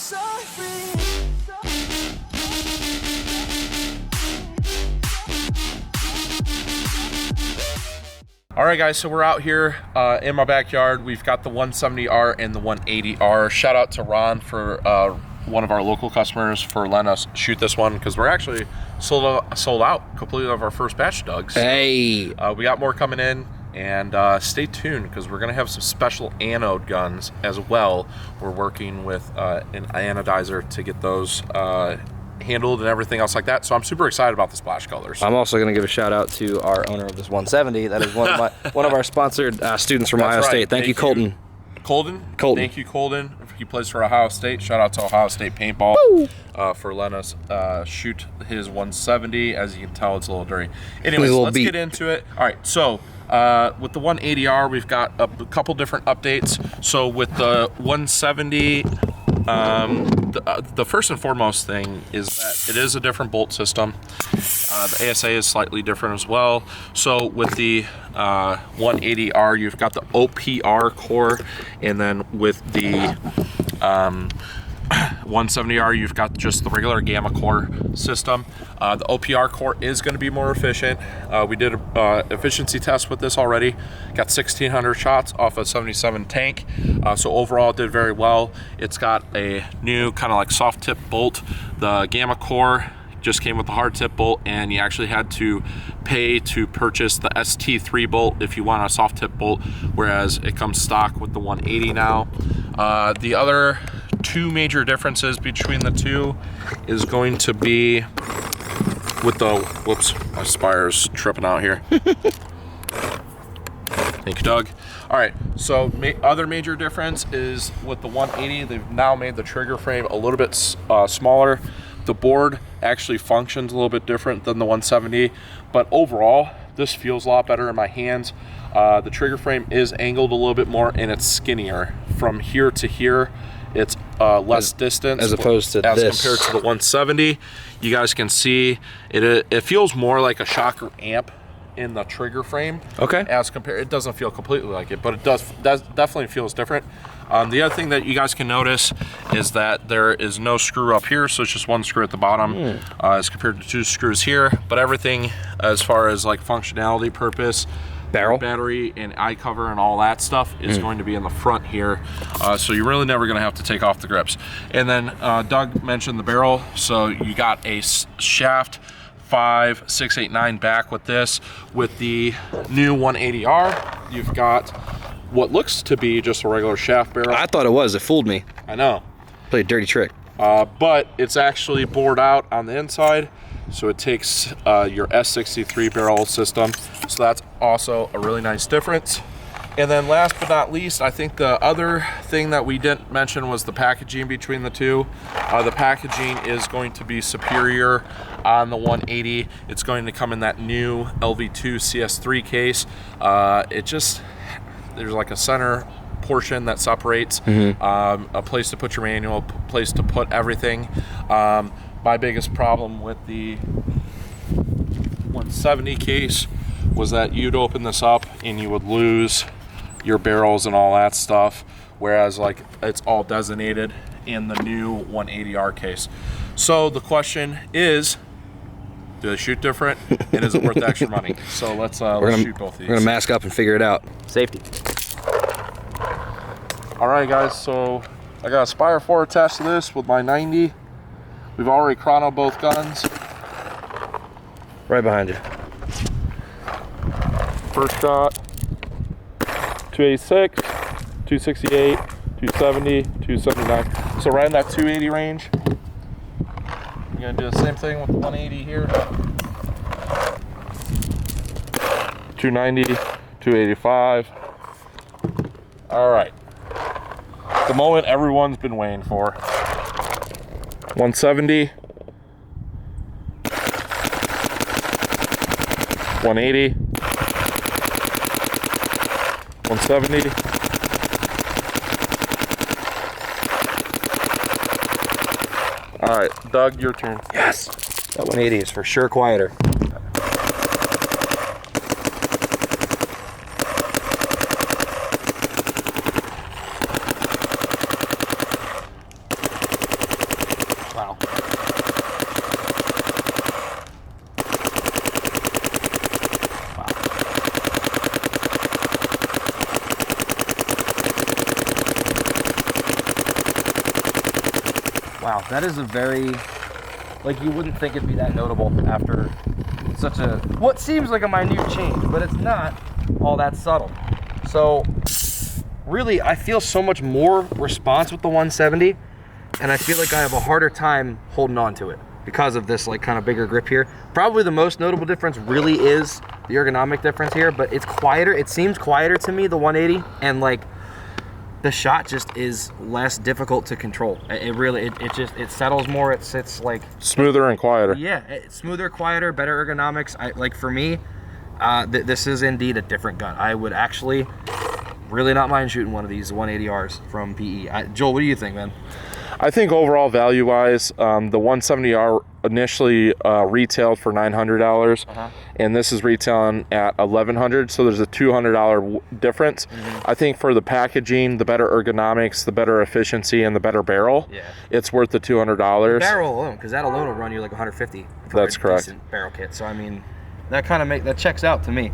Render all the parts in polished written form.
so free. All right, guys, so we're out here in my backyard. We've got the 170R and the 180R. Shout out to Ron for one of our local customers for letting us shoot this one, because we're actually sold out completely of our first batch, Doug. So, hey, we got more coming in, and stay tuned, because we're gonna have some special anode guns as well. We're working with an anodizer to get those handled and everything else like that. So I'm super excited about the splash colors. I'm also going to give a shout out to our owner of this 170. That is one of our sponsored students from Ohio State. Thank you, Colton. Colton. Thank you, Colton. He plays for Ohio State. Shout out to Ohio State Paintball for letting us shoot his 170. As you can tell, it's a little dirty. Anyways, let's get into it. All right, so with the 180R, we've got a couple different updates. So with the 170, the first and foremost thing is that it is a different bolt system. The ASA is slightly different as well. So with the 180R, you've got the OPR core, and then with the 170R, you've got just the regular gamma core system. The OPR core is going to be more efficient. We did a efficiency test with this already. Got 1,600 shots off a 77 tank. So overall it did very well. It's got a new kind of like soft tip bolt. The gamma core just came with the hard tip bolt, and you actually had to pay to purchase the ST3 bolt if you want a soft tip bolt, whereas it comes stock with the 180 now. The other two major differences between the two is going to be with the, whoops, my spire's tripping out here. Thank you, Doug. All right, so other major difference is with the 180, they've now made the trigger frame a little bit smaller. The board actually functions a little bit different than the 170, but overall, this feels a lot better in my hands. The trigger frame is angled a little bit more, and it's skinnier. From here to here, it's less distance as opposed to as this. compared to the 170. You guys can see it feels more like a shocker amp in the trigger frame. Okay. As compared, it doesn't feel completely like it, but it does definitely feels different. The other thing that you guys can notice is that there is no screw up here, so it's just one screw at the bottom as compared to two screws here. But everything as far as like functionality purpose, battery and eye cover and all that stuff is going to be in the front here, so you're really never going to have to take off the grips. And then Doug mentioned the barrel, so you got a shaft 5689 back with this. With the new 180R, you've got what looks to be just a regular shaft barrel. I thought it was. It fooled me. I know. Played a dirty trick. But it's actually bored out on the inside, so it takes your S63 barrel system. So that's also a really nice difference. And then last but not least, I think the other thing that we didn't mention was the packaging between the two. The packaging is going to be superior on the 180. It's going to come in that new LV2 CS3 case. There's like a center portion that separates, a place to put your manual, place to put everything. My biggest problem with the 170 case was that you'd open this up and you would lose your barrels and all that stuff, whereas like it's all designated in the new 180R case. So the question is, do they shoot different, and is it worth the extra money? So let's shoot both of these. We're gonna mask up and figure it out. Safety. All right, guys, so I got a Spire 4 attached to this with my 90. We've already chrono both guns. Right behind you. First shot, 286, 268, 270, 279. So right in that 280 range. I'm gonna do the same thing with the 180 here. 290, 285. All right. The moment everyone's been waiting for. 170. 180. 170. All right, Doug, your turn. Yes. That 180 is for sure quieter. Wow, that is a very, like, you wouldn't think it'd be that notable after such a, what seems like a minute change, but it's not all that subtle. So really, I feel so much more response with the 170, and I feel like I have a harder time holding on to it because of this like kind of bigger grip here. Probably the most notable difference really is the ergonomic difference here, but it's quieter. It seems quieter to me, the 180, and like the shot just is less difficult to control. It really, it settles more. It sits like smoother and quieter. Yeah, it's smoother, quieter, better ergonomics. Like for me, this is indeed a different gun. I would actually really not mind shooting one of these 180Rs from PE. Joel, what do you think, man? I think overall value-wise, the 170R initially retailed for $900, and this is retailing at $1,100, so there's a $200 difference. I think for the packaging, the better ergonomics, the better efficiency, and the better barrel, it's worth the $200. The barrel alone, because that alone will run you like $150 for That's a correct. decent barrel kit. So I mean, that kind of that checks out to me.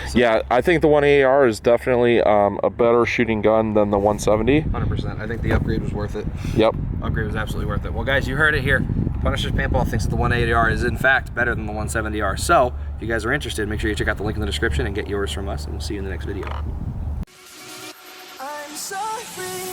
So, yeah, I think the 180R is definitely a better shooting gun than the 170. 100%. I think the upgrade was worth it. Yep. Upgrade was absolutely worth it. Well, guys, you heard it here. Punisher's Paintball thinks that the 180R is in fact better than the 170R. So, if you guys are interested, make sure you check out the link in the description and get yours from us, and we'll see you in the next video. I'm so free.